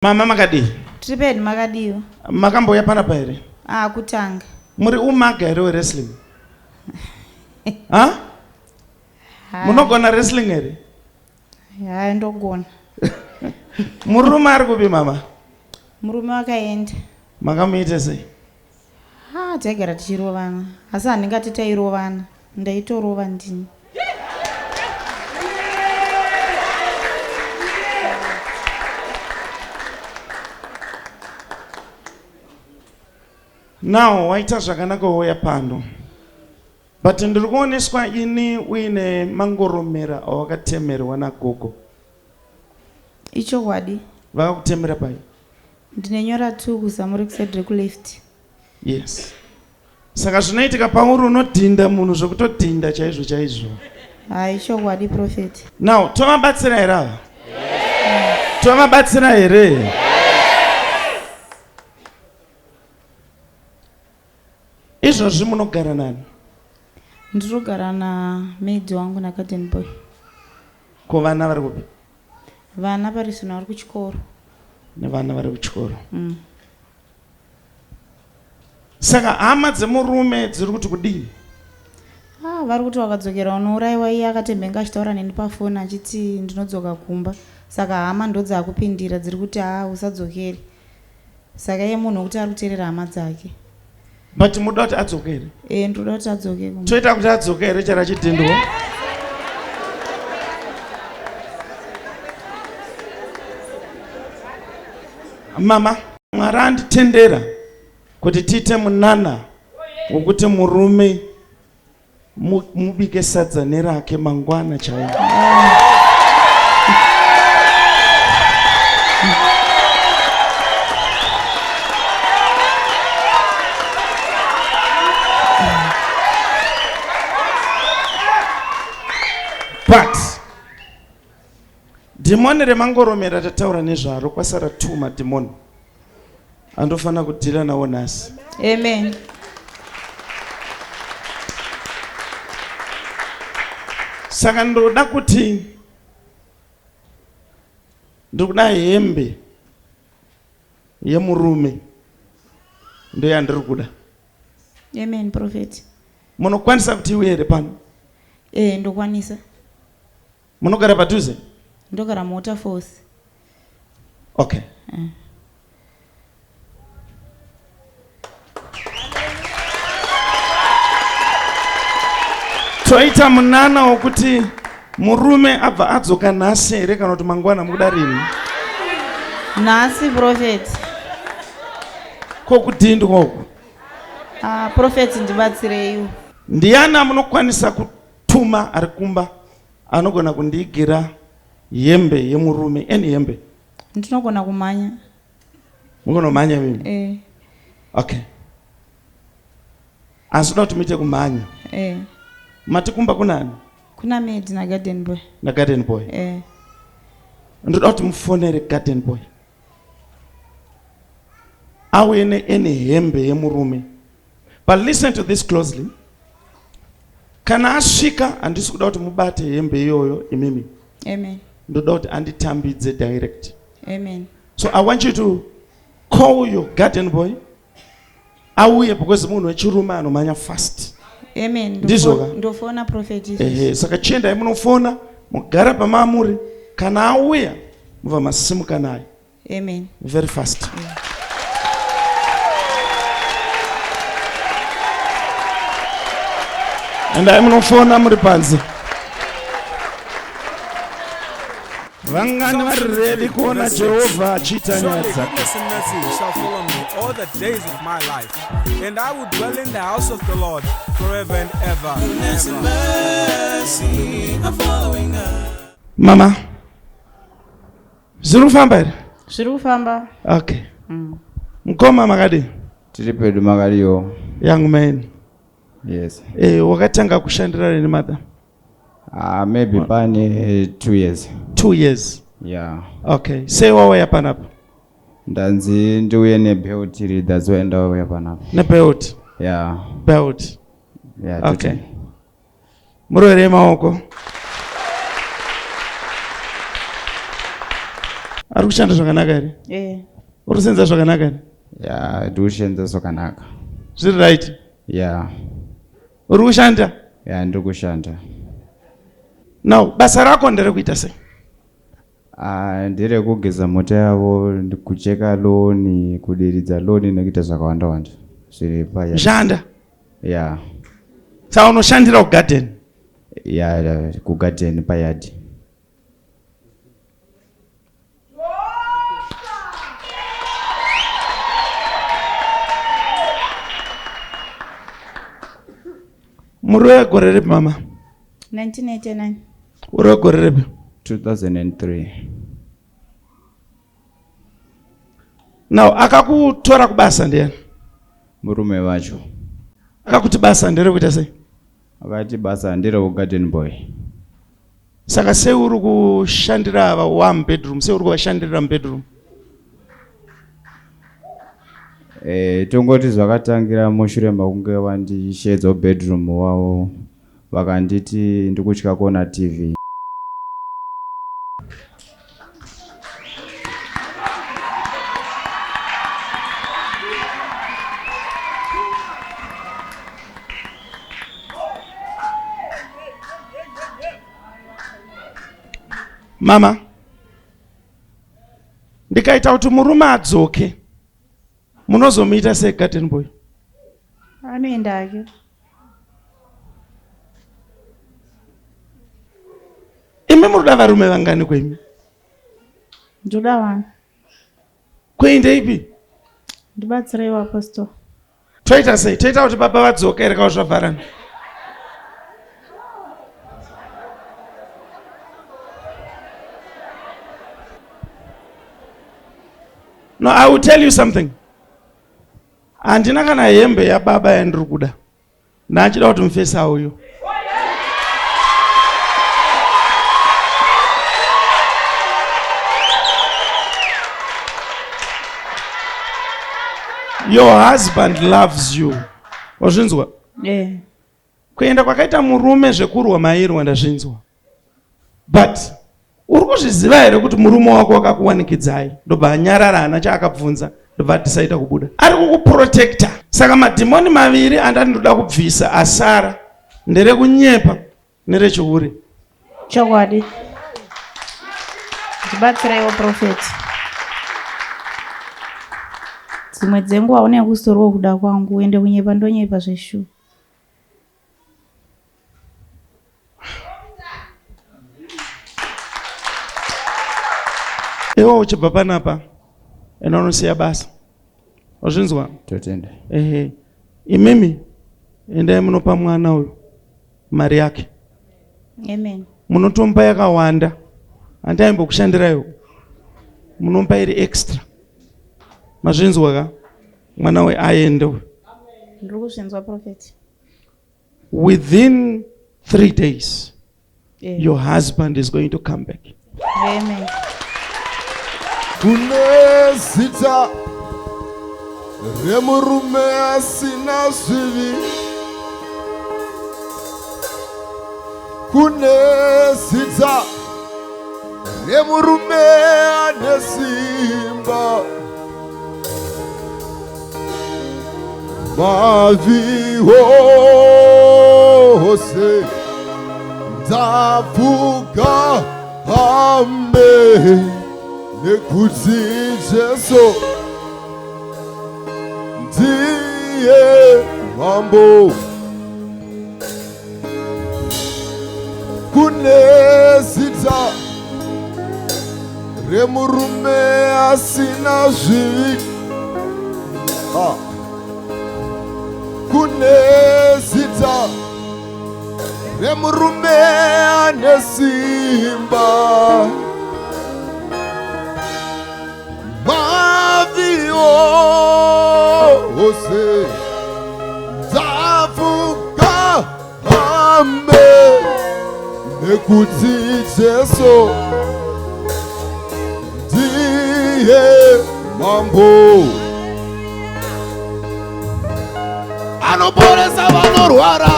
Mama makadi. Triped makadiyo. Makamboya panapa here. Kutanga. Muri umaga here wrestling. Ha? Munogona wrestling here? Ya ndogona. Murume ari kupi mama? Murume wakaenda. Makamuita sei? Taigara tichirovana. Asi handingati tairovana. Ndaitorova ndini. Now, waita zvakanaka uya pano. But ndiri kuoneswa ini uine mangoromera awakatemerwa nagogo. Ichokwadi. Vakakutemera pai? Ndinenyora 2 kuzamuri kuside rekuleft. Yes. Saka zvinoitika pauri unodhinda munhu zvokutodhinda chaizvo chaizvo. Ichokwadi Prophet. Now, tovabatsira here ava? Tovabatsira here? Izvozvi munogara nani? Ndirogara namaid wangu nagarden boy. Ko vana vari kupi? Vana parizvino vari kuchikoro. Nevana vari kuchikoro. Saka hama dzemurume dziri kuti kudii? Vari kuti wakadzokera unouraiwa iye akatembenga achitaura neni pafoni achiti ndinodzoka kumba. Saka hama ndo dzaakupindira dziri kuti usadzokeri. Saka iye munhu wekuti ari kuteerera hama dzake. But muda kuti adzokere? Ndoda kuti adzoke kumba. Toita kuti adzokere chara chidhindwa? Mama, Mwari anditendera kuti tiite munana wokuti murume mubike sadza nerake mangwana chaiwo. But dhimoni remangoromera tataura nezvaro kwasara 2 madhimoni andofana kudhila nawo nhasi. Amen. Saka ndoda kuti ndokuda hembe yemurume ndo yandiri kuda. Amen Prophet. Munokwanisa kuti iwe here pano? Ndokwanisa. Munogara padhuze? Ndogara muWaterfalls. Okay. Toita munana wokuti murume abva adzoka nhasi here kana kuti mangwana mukuda rini? Nhasi Prophet. Ko kudhindwa uku? Prophet ndibatsireiwo. Ndiana munokwanisa kutuma ari kumba anogona kundiigira hembe yemurume? Eni hembe? Ndinogona kumanya. Mugonomanya mimi? Okay. Asi uda kuti muite kumanya? Mati kumba kunani? Kuna maid na garden boy. Na garden boy? Ndoda kuti mufonere garden boy auye neeni hembe yemurume. But listen to this closely. Kana asvika handisi kuda kuti mubate hembe iyoyo imimi. Amen. Ndoda kuti anditambidze direct. Amen. So I want you to call your garden boy auye because munhu wechirume anomanya fast. Amen. Ndizoka? Ndofona Prophet. Saka chiendai munofona mugara pamamuri kana auya mubva masimuka naye. Amen. Very fast. Endai munofona muri panze. Vangani vari ready kuona Jehovha achiita nyadza. Goodness and mercy shall follow me all the days of my life, and I will dwell in the house of the Lord forever and ever. Goodness and mercy are following us. Mama, zviri kufamba here? Zviri kufamba. Okay. Mukoma makadi? Tiri pedu makadiyo. Young man. Yes. Wakatanga kushandira rini mother? Maybe pane 2 years. 2 years? Yeah. Okay. Sei wawaya panapa? Ndanzi ndiuye nebelt iri dazoenda wawaya panapa. Nebelt? Yeah. Belt? Yeah. Okay. Murore maoko. Ari kushanda zvakanaka ere? Uri kusenza zvakanaka ere? Ya, ndikushenza zvakanaka. Zviri right? Ya. Uri kushanda? Ya, ndiri kushanda. Now, basa rako nderekuita sei? Ndire kugeza mota yavo, kucheka loni, kudiridza loni nekuita zvakawanda. Zviri paya. Shanda? Ya. Saka unoshandira kugarden? Ya, kugarden payadi. Muri wegore ripi mama? 1989. Uri wegore ripi? 2003. Now, akakutora kubasa ndiani? Murume vacho. Akakuti basa nderekuita sei? Akati basa ndire kugarden boy. Saka sei uri kushandira ava one bedroom? Sei uri kuvashandirira mubedroom? Tongoti zvakatangira mushure makunge vandishedza bedroom wavo vakanditi ndikutya kuona TV. Mama, ndikaita kuti murume adzoke, munozomuita sei garden boy? Anoenda hake. Imi muruda varume vangani kwemi? Ndoda vana. Kuende ipi? Ndibatsireiwo apostle. Toita sei? Toita kuti baba vadzoke ere kana zvavharana? No, I will tell you something. Handina kana hembe yababa yandiri kuda. Ndachida kuti mufesa uyu. Your husband loves you. Wazvinzwa? Kuenda kwakaita murume zvekurwa mairwa ndazvinzwa. But uri kuzviziva here kuti murume wako wakakuwanikidzai? Ndobva anyarara hana chaakabvunza. Ndobva decide kubuda. Ari kukuprotecta. Saka madhimoni maviri andati ndoda kubvisa asara nderekunyepa nerechiuri. Chokwadi. Ndibatsireiwo Prophet. Dzimwe dzenguva une kusorowo kuda kwangu uende kunyepa ndonyepa zveshu. Ewo uchibva panapa ena unosiya basa. Wazvinzwa? Totenda. Imimi endai munopa mwana uyu mari yake. Amen. Munotompa yakawanda. Handaimbo kushandirayo. Munompa iri extra. Mazvinzwa ka? Mwana we aende uyu. Ndiri kuzvinzwa Prophet. Within 3 days, your husband is going to come back. Amen. Kune zita remurume asina zvivi. Kune zita remurume ane simba. Mavi hose ndavuga hambe. Nekuti Jesu ndiye mambo. Kune zita remurume asina zvivi. Kune zita remurume ane simba. Mavio ose zavuga hambe. Nekuti Jesu ndiye mambo. Anoporesa vanorwara.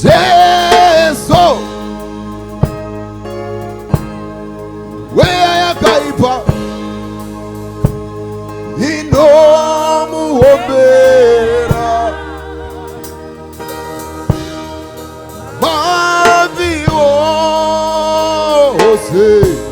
Jesu Hey.